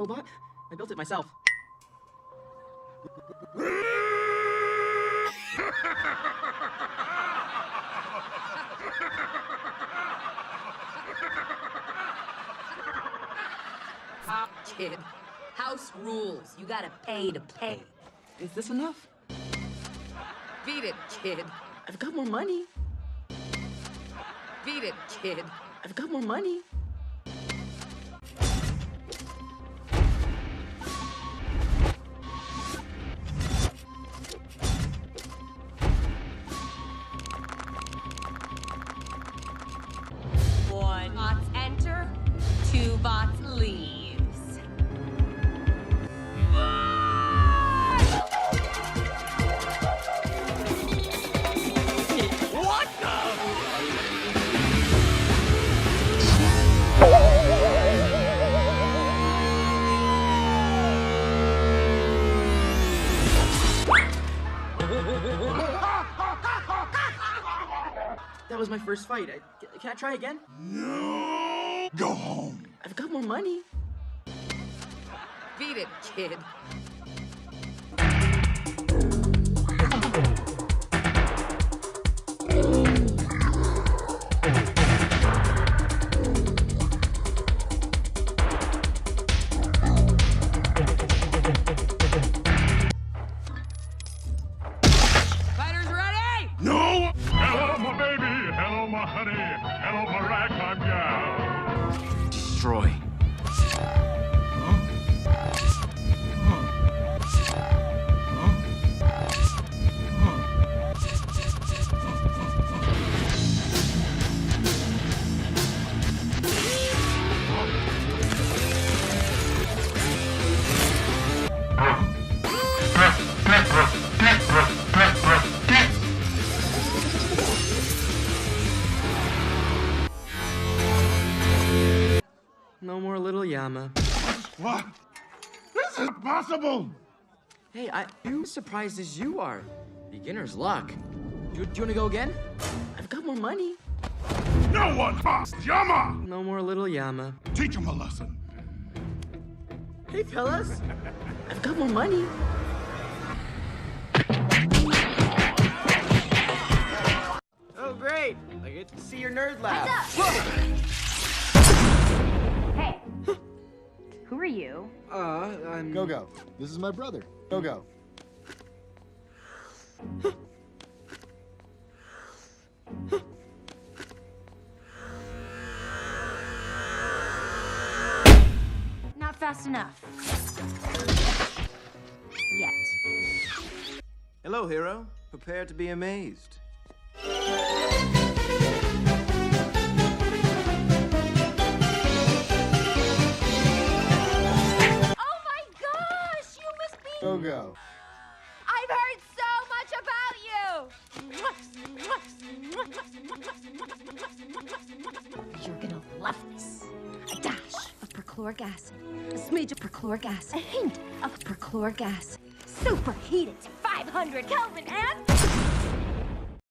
robot? I built it myself. Kid, house rules. You gotta pay to play. Is this enough? Beat it, kid. I've got more money. Beat it, kid. I've got more money. One bots enter, two bots leaves. What the? That was my first fight. Can I try again? No! Go home. I've got more money. Beat it, kid. Fighters ready? No! Hello, my baby. Hello, my honey. Hello, my ragtime gal. Destroy. No more little Yama. What? This is impossible. Hey, I'm as surprised as you are. Beginner's luck. Do you want to go again? I've got more money. No one fucks Yama. No more little Yama. Teach him a lesson. Hey, fellas. I've got more money. Oh, great. I get to see your nerd lab. Hey, who are you? I'm... Go-Go. This is my brother. Go-Go. Not fast enough. Yet. Hello, hero. Prepare to be amazed. Oh my gosh, you must be... Go-Go. I've heard so much about you! You're gonna love this. A dash of perchloric acid, a smidge of perchloric acid, a hint of perchloric acid, superheated to 500 Kelvin, and...